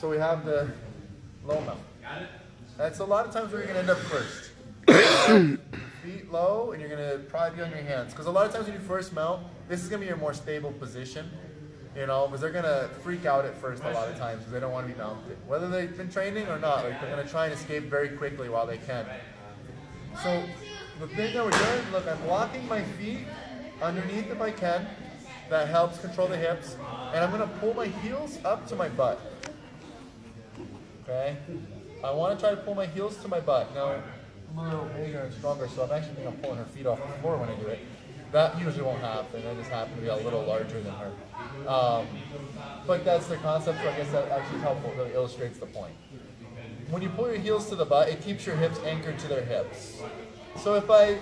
So we have the low mount. That's a lot of times where you're going to end up first. Feet low, and you're going to probably be on your hands. Because a lot of times when you first mount, this is going to be your more stable position. You know, because they're going to freak out at first a lot of times because they don't want to be mounted. Whether they've been training or not, like they're going to try and escape very quickly while they can. So the thing that we're doing, look, I'm locking my feet underneath if I can. That helps control the hips. And I'm going to pull my heels up to my butt. Okay? I want to try to pull my heels to my butt. Now, I'm a little bigger and stronger, so I'm actually thinking I'm pulling her feet off the floor when I do it. That usually won't happen. I just happen to be a little larger than her. But that's the concept, so I guess that actually is helpful. It really illustrates the point. When you pull your heels to the butt, it keeps your hips anchored to their hips. So a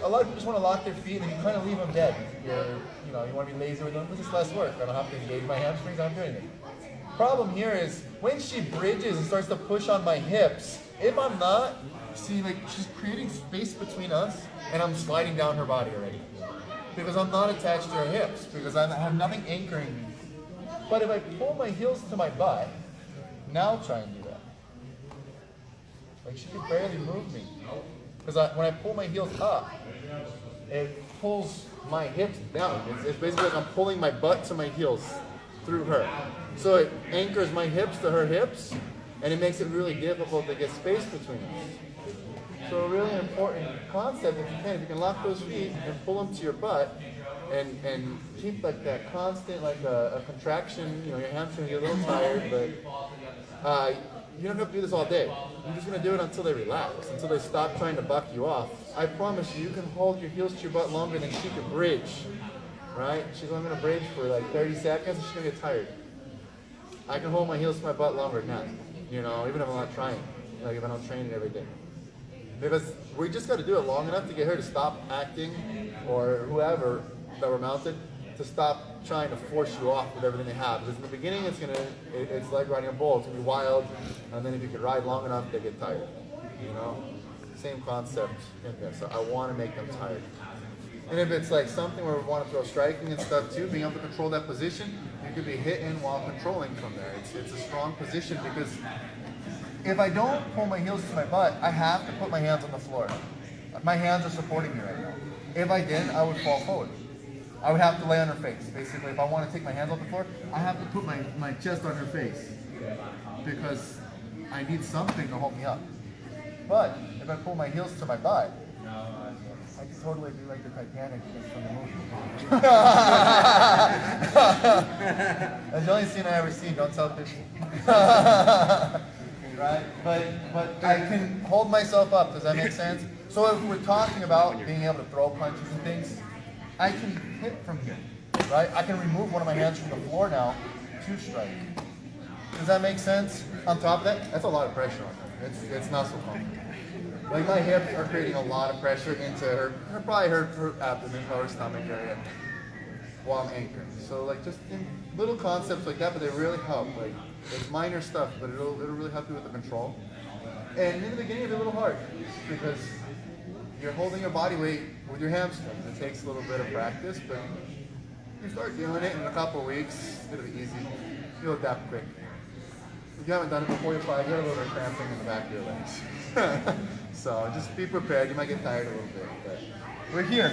lot of people just want to lock their feet and you kind of leave them dead. You want to be lazy with them. This is less work. I don't have to engage my hamstrings. I'm doing it. Problem here is when she bridges and starts to push on my hips, if I'm not, see, like she's creating space between us and I'm sliding down her body already. Because I'm not attached to her hips, because I have nothing anchoring me. But if I pull my heels to my butt, now try and do that. Like she can barely move me. Because when I pull my heels up, it pulls my hips down. It's basically like I'm pulling my butt to my heels through her. So it anchors my hips to her hips, and it makes it really difficult to get space between us. So a really important concept, if you can lock those feet and pull them to your butt, and keep like that constant, like a contraction. You know, your hamstrings get a little tired, but you don't have to do this all day. You're just gonna do it until they relax, until they stop trying to buck you off. I promise you, you can hold your heels to your butt longer than she can bridge, right? She's only gonna bridge for like 30 seconds, and she's gonna get tired. I can hold my heels to my butt longer than that, you know, even if I'm not trying, like if I don't train it every day. Because we just got to do it long enough to get her to stop acting, or whoever that we're mounted, to stop trying to force you off with everything they have. Because in the beginning, it's like riding a bull. It's gonna be wild, and then if you can ride long enough, they get tired. You know, same concept in this. So I want to make them tired. And if it's like something where we want to throw striking and stuff too, being able to control that position, you could be hitting while controlling from there. It's a strong position because if I don't pull my heels to my butt, I have to put my hands on the floor. My hands are supporting me right now. If I didn't, I would fall forward. I would have to lay on her face. Basically, if I want to take my hands off the floor, I have to put my chest on her face because I need something to hold me up. But if I pull my heels to my butt, I could totally be like the Titanic from the movie. That's the only scene I ever seen. Don't tell people. Right? But I can hold myself up. Does that make sense? So if we're talking about being able to throw punches and things, I can hit from here. Right? I can remove one of my hands from the floor now to strike. Does that make sense? On top of that, that's a lot of pressure on her. It's not so comfortable. Like my hips are creating a lot of pressure into her abdomen, or her stomach area while I'm anchoring. So like just in little concepts like that, but they really help. Like it's minor stuff, but it'll really help you with the control. And in the beginning it'll be a little hard because you're holding your body weight with your hamstrings. It takes a little bit of practice, but you start doing it in a couple of weeks, it'll be easy. You'll adapt quick. If you haven't done it before, you'll probably get a little bit of cramping in the back of your legs. So just be prepared. You might get tired a little bit, but we're here.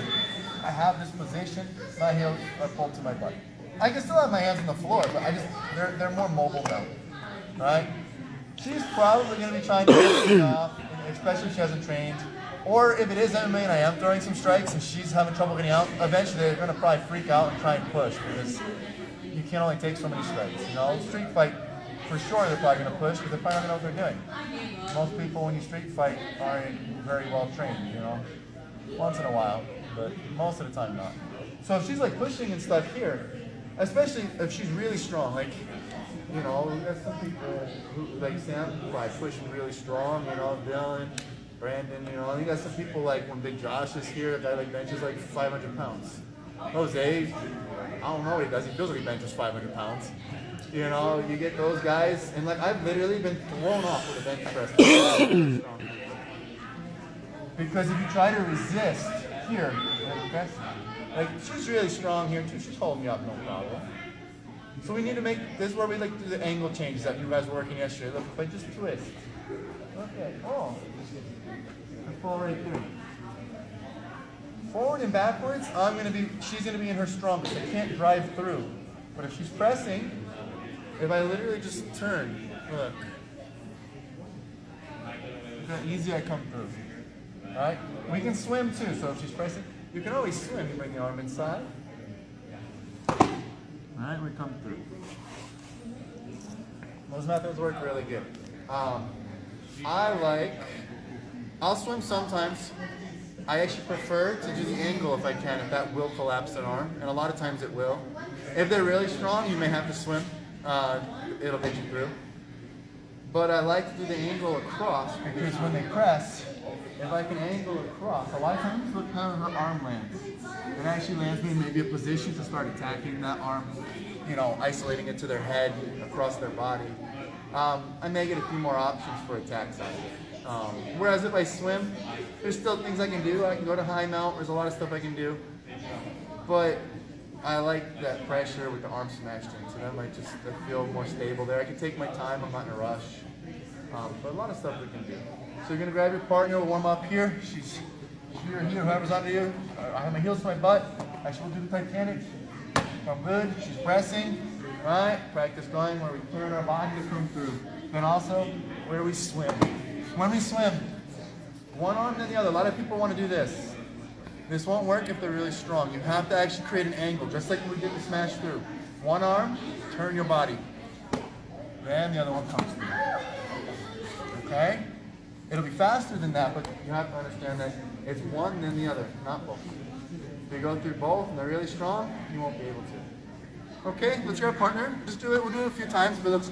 I have this position. My heels are pulled to my butt. I can still have my hands on the floor, but they're more mobile now, right? She's probably going to be trying to get me off, especially if she hasn't trained. Or if it is MMA and I am throwing some strikes and she's having trouble getting out, eventually they're going to probably freak out and try and push because you can only take so many strikes. You know, street fight, for sure they're probably going to push because they probably don't know what they're doing. Most people when you street fight aren't very well trained, you know, once in a while, but most of the time not. So if she's like pushing and stuff here, especially if she's really strong, like, you know, there's some people who, like Sam, who like pushing really strong, you know, Dylan, Brandon, you know, I think that's some people like when Big Josh is here, a guy like benches like 500 pounds. Jose, I don't know what he does, he feels like he benches 500 pounds. You know, you get those guys, and like I've literally been thrown off with a bench press. Because if you try to resist here, like she's really strong here too, she's holding me up no problem. So we need to make, this is where we like to do the angle changes that you guys were working yesterday. Look, if I just twist. Okay, oh. I fall right through. Forward and backwards, she's gonna be in her strongest. I can't drive through. But if she's pressing, if I literally just turn, look. Look how easy I come through. Alright? We can swim too, so if she's pressing, you can always swim. You bring the arm inside. Alright, we come through. Those methods work really good. I'll swim sometimes. I actually prefer to do the angle if I can, if that will collapse an arm, and a lot of times it will. If they're really strong, you may have to swim. It'll get you through. But I like to do the angle across because when they press, if I can angle across, a lot of times look how her arm lands. It actually lands me in maybe a position to start attacking that arm, you know, isolating it to their head, across their body. I may get a few more options for attacks out of it. Whereas if I swim, there's still things I can do. I can go to high mount, there's a lot of stuff I can do. But I like that pressure with the arm smashed in, so that might just feel more stable there. I can take my time, I'm not in a rush. But a lot of stuff we can do. So you're gonna grab your partner, we'll warm up here. She's here, whoever's under you. I have my heels to my butt. Actually, we'll do the Titanic. Come good, she's pressing. Right, practice going where we turn our body to come through. Then also, where we swim. When we swim, one arm then the other. A lot of people want to do this. This won't work if they're really strong. You have to actually create an angle, just like when we did the smash through. One arm, turn your body. Then the other one comes through. Okay? It'll be faster than that, but you have to understand that it's one then the other, not both. If you go through both and they're really strong, you won't be able to. Okay, let's grab a partner. Just do it. We'll do it a few times, but let's